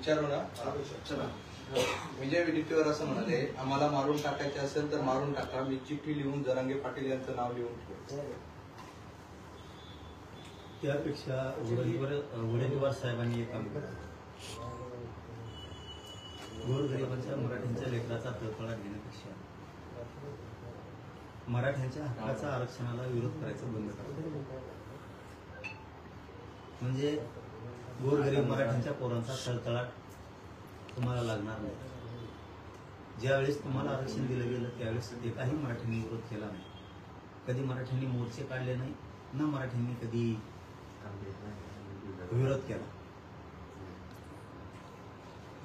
विचारू ना. विजय विडीटीवर असं म्हणाले, आम्हाला मारून टाकायचे असेल तर मारून टाका, मी चिठ्ठी लिहून जरांगे पाटील यांचं नाव लिहून ठेवतो. त्यापेक्षा वडेट्टीवार साहेबांनी एक काम केलं, गोरगरिबांच्या मराठ्यांच्या लेकराचा तळतळा घेण्यापेक्षा मराठ्यांच्या हक्काचा आरक्षणाला विरोध करायचं बंद करा. म्हणजे गोरगरीब मराठ्यांच्या पोरांचा तळतळाट तुम्हाला लागणार नाही. ज्यावेळेस तुम्हाला आरक्षण दिलं गेलं त्यावेळेस एकाही मराठ्यांनी विरोध केला नाही. कधी मराठ्यांनी मोर्चे काढले नाही, न मराठ्यांनी कधी विरोध केला.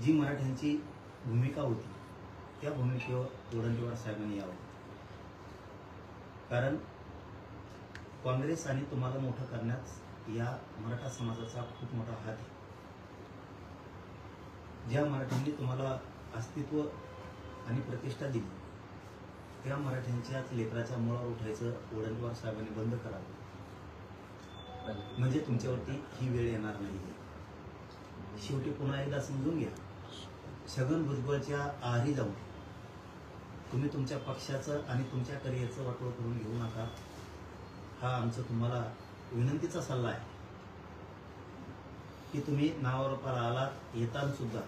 जी मराठ्यांची भूमिका होती त्या भूमिकेवर वडेट्टीवार साहेबांनी यावं. कारण काँग्रेस आणि तुम्हाला मोठं करण्यात या मराठा समाजाचा खूप मोठा हात आहे. ज्या मराठ्यांनी तुम्हाला अस्तित्व आणि प्रतिष्ठा दिली त्या मराठ्यांच्याच लेकराच्या मुळावर उठायचं वडेट्टीवार साहेबांनी बंद करावं. म्हणजे तुमच्यावरती ही वेळ येणार नाही. शेवटी पुन्हा एकदा समजून घ्या, छगन भुजबळच्या आहारी जाऊन तुम्ही तुमच्या पक्षाचं आणि तुमच्या करिअरचं वाटोळं करून घेऊ नका. हा आमचा तुम्हाला विनंतीचा सल्ला आहे की तुम्ही नावारूपाला आलात येताना सुद्धा,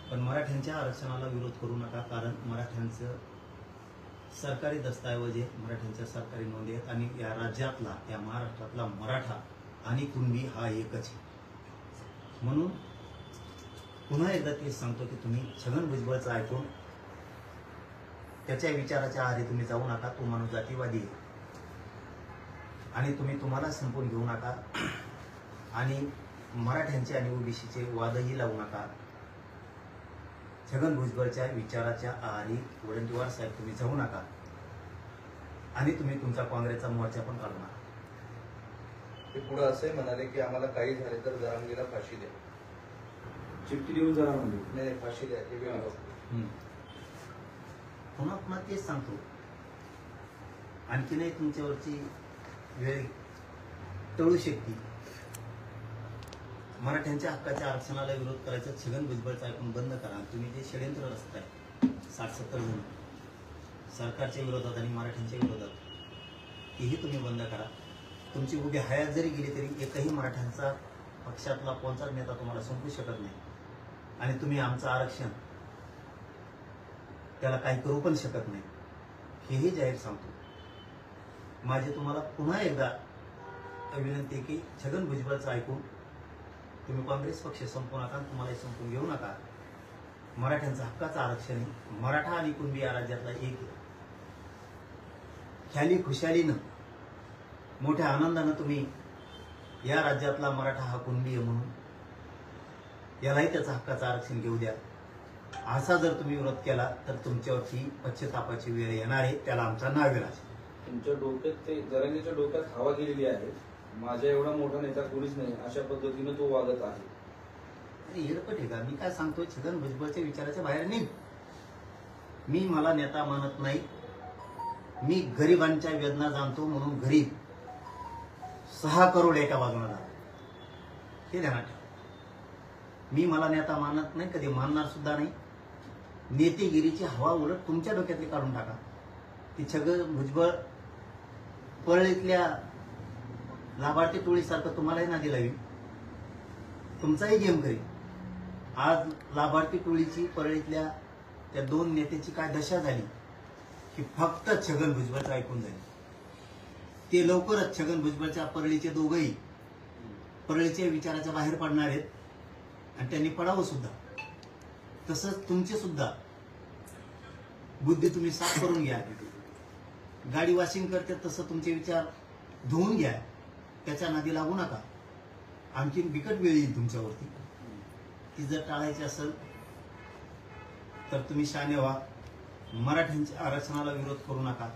पण मराठ्यांच्या आरक्षणाला विरोध करू नका. कारण मराठ्यांचं सरकारी दस्तऐवज आहे, मराठ्यांच्या सरकारी नोंदी आहेत आणि या राज्यातला, या महाराष्ट्रातला मराठा आणि कुणबी हा एकच आहे. म्हणून पुन्हा एकदा तेच सांगतो की तुम्ही छगन भुजबळचं ऐकून त्याच्या विचाराच्या आहारी तुम्ही जाऊ नका. तो माणूस जातीवादी आहे आणि तुम्हाला संपवून घेऊ नका आणि मराठ्यांचे आणि ओबीसीचे वादही लावू नका. छगन भुजबळच्या विचाराच्या आहारी वडेट्टीवार साहेब तुम्ही जाऊ नका आणि तुम्ही तुमचा काँग्रेसचा मोर्चा पण काढू नका. ते पुढे असे म्हणाले की आम्हाला काही झाले तर जरांगेला फाशी द्या, चिठ्ठी देऊन जरा म्हणजे नाही फाशी द्या. हे पुन्हा पुन्हा तेच सांगतो. आणखीनही तुमच्यावरची वेळ टळू शकते. मराठ्यांच्या हक्काच्या आरक्षणाला विरोध करायचं छगन भुजबळचं ऐकून बंद करा. तुम्ही जे षडयंत्र रचताय 60-70 जण सरकारच्या विरोधात आणि मराठ्यांच्या विरोधात, तेही तुम्ही बंद करा. तुमची उभी हयात जरी गेली तरी एकही मराठ्यांचा पक्षातला कोणताच नेता तुम्हाला संपू शकत नाही आणि तुम्ही आमचं आरक्षण त्याला काही करू पण शकत नाही, हेही जाहीर सांगतो. माझी तुम्हाला पुन्हा एकदा विनंती आहे की छगन भुजबळचं ऐकून तुम्ही काँग्रेस पक्ष संपवू नका, तुम्हाला संपवून घेऊ नका. मराठ्यांचं हक्काचं आरक्षण मराठा आणि कुणबी या राज्यातला एक ख्याली खुशालीनं मोठ्या आनंदानं तुम्ही या राज्यातला मराठा हा कुणबी आहे म्हणून यालाही त्याचं हक्काचं आरक्षण घेऊ द्या. असा जर तुम्ही विरोध केला तर तुमच्यावरती पश्चातापाची वेळ येणार आहे. त्याला आमचा नाविलाज. तुमच्या डोक्यात ते जरांगेच्या डोक्यात हवा गेलेली आहे. माझ्या एवढा मोठा नेता कोणीच नाही अशा पद्धतीने तो वागत आहे. अरे येडपट आहे का? मी काय सांगतोय, छगन भुजबळच्या विचाराच्या बाहेर नाही. मी मला नेता मानत नाही. मी गरिबांच्या वेदना जाणतो म्हणून गरीब 6 करोड एका बाजूला झाला, हे ध्यानात ठेवा. मी मला नेता मानत नाही, कधी मानणार सुद्धा नाही. नेतेगिरीची हवा उलट तुमच्या डोक्यातली काढून टाका. ती छगन भुजबळ परळीतल्या लाभार्थी टोळीसारखं तुम्हालाही नादी लावी, तुमचाही गेम करी. आज लाभार्थी टोळीची परळीतल्या त्या 2 नेत्याची काय दशा झाली की फक्त छगन भुजबळचं ऐकून झाली. ते लवकरच छगन भुजबळच्या परळीचे दोघंही परळीच्या विचाराच्या बाहेर पडणार आहेत आणि त्यांनी पडावं सुद्धा. तसंच तुमचे सुद्धा बुद्धी तुम्ही साफ करून घ्या. गाडी वॉशिंग करते तसं तुमचे विचार धुवून घ्या, त्याच्या नादी लागू नका. आणखीन बिकट वेळ येईल तुमच्यावरती. ती जर टाळायची असेल तर तुम्ही शहाणे व्हा. मराठ्यांच्या आरक्षणाला विरोध करू नका.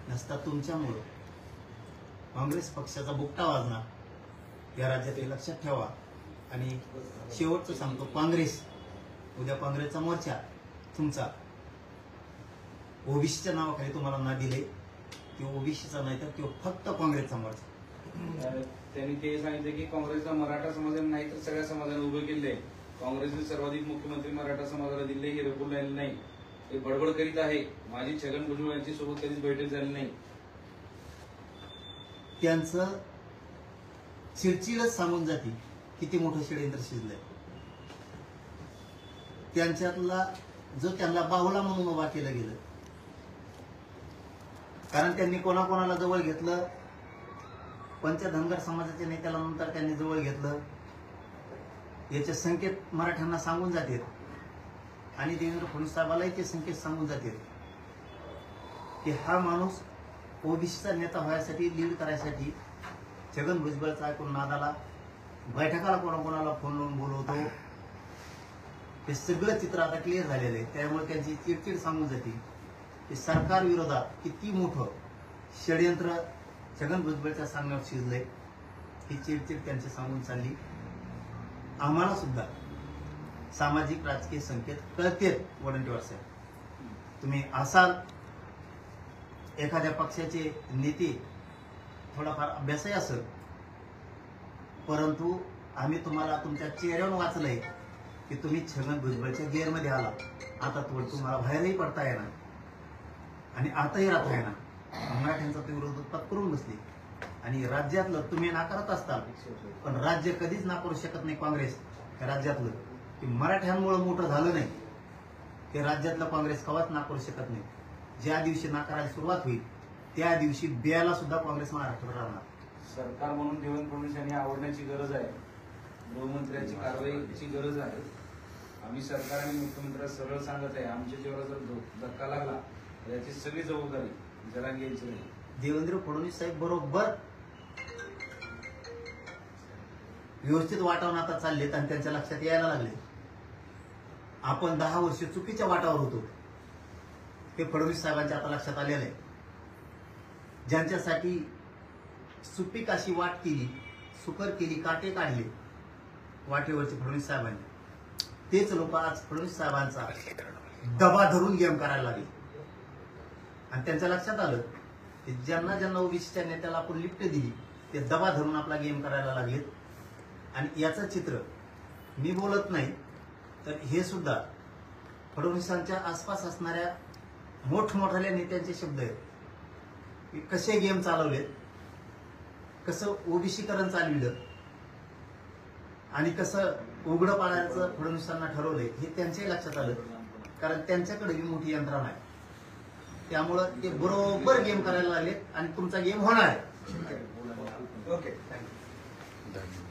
नसता तुमच्यामुळं काँग्रेस पक्षाचा बुकटा वाजणार या राज्यात, हे लक्षात ठेवा. आणि शेवटचं सांगतो, काँग्रेस उद्या काँग्रेसचा मोर्चा तुमचा ओबीसीच्या नावाखाली तुम्हाला ना दिले, तो ओबीसीचा नाही तर तो फक्त काँग्रेसचा मोर्चा. त्यांनी ते सांगितले की काँग्रेसला मराठा समाजाने नाही तर सगळ्या समाजाने उभे केले. काँग्रेसने सर्वाधिक मुख्यमंत्री मराठा समाजाला दिले हे रेकॉर्ड राहिले नाही. ते बडबड करीत आहे. माझी छगन भुजबळ यांची सोबत कधीच बैठक झाली नाही. त्यांचं चिडचिडच सांगून जाते किती मोठं षडयंत्र शिजलंय. त्यांच्यातला जो त्यांना बाहुला म्हणून उभा केलं गेलं, कारण त्यांनी कोणाकोणाला जवळ घेतलं. पंचधनगर समाजाच्या नेत्याला नंतर त्यांनी जवळ घेतलं. याचे संकेत मराठ्यांना सांगून जाते आणि देवेंद्र फडणवीस साहेबालाही ते संकेत सांगून जाते की हा माणूस ओबीसीचा नेता व्हायसाठी, लीड करायसाठी छगन भुजबळचा ऐकून नादाला, बैठकाला कोणाकोणाला फोन लावून बोलवतो. हे सगळं चित्र आता क्लिअर झालेलं आहे. त्यामुळे त्यांची चिडचिड सांगून जाते की सरकार विरोधात किती मोठं षडयंत्र छगन भुजबळच्या सांगण्यावर शिजलंय. ही चिडचिड त्यांची सांगून चालली. आम्हाला सुद्धा सामाजिक राजकीय संकेत कळतेत. वडंटीवार साहेब, तुम्ही असाल एखाद्या पक्षाचे नेते, थोडाफार अभ्यासही असेल, परंतु आम्ही तुम्हाला तुमच्या चेहऱ्यावर वाचलंय की तुम्ही छगन भुजबळच्या गेअरमध्ये आला. आता तुम्हाला बाहेरही पडता येणार आणि आताही राहता येणार. मराठ्यांचा ते विरोध पत्करून बसले आणि राज्यातलं तुम्ही नाकारत असताल, पण राज्य कधीच नाकारू शकत नाही. काँग्रेस राज्यातलं की मराठ्यांमुळे मोठं झालं नाही, ते राज्यातलं काँग्रेस कवाच नाकारू शकत नाही. ज्या दिवशी नाकारायला सुरुवात होईल त्या दिवशी बियाला सुद्धा काँग्रेस महाराष्ट्रात राहणार. सरकार म्हणून देवेंद्र फडणवीस यांनी आवडण्याची गरज आहे. गृहमंत्र्यांची कारवाईची गरज आहे. आम्ही सरकार आणि मुख्यमंत्र्यांना सरळ सांगत आहे, आमच्या जीवाला जर धक्का लागला तर याची सगळी जबाबदारी जरांगे यांची नाही. देवेंद्र फडणवीस साहेब बरोबर व्यवस्थित वाटावून आता चाललेत आणि त्यांच्या लक्षात यायला लागले आपण 10 वर्ष चुकीच्या वाटावर होतो. हे फडणवीस साहेबांच्या आता लक्षात आलेलं आहे. ज्यांच्यासाठी सुपीक अशी वाट केली, सुकर केली, काटे काढले वाटेवरचे फडणवीस साहेबांनी, तेच लोक आज फडणवीस साहेबांचा दबा धरून गेम करायला लागले. आणि त्यांच्या लक्षात आलं की ज्यांना ज्यांना ओबीसीच्या नेत्याला आपण लिफ्ट दिली ते दबा धरून आपला गेम करायला लागलेत. आणि याचं चित्र मी बोलत नाही तर हे सुद्धा फडणवीसांच्या आसपास असणाऱ्या मोठमोठ्या नेत्यांचे शब्द आहेत की कसे गेम चालवलेत, कसं ओबीसीकरण चालविलं आणि कसं उघडं पाडायचं फडणवीसांना ठरवलंय हे त्यांच्याही लक्षात आलं. कारण त्यांच्याकडे ही मोठी यंत्रणा आहे. त्यामुळं ते बरोबर गेम करायला लागले आणि तुमचा गेम होणार आहे. Okay, thank you.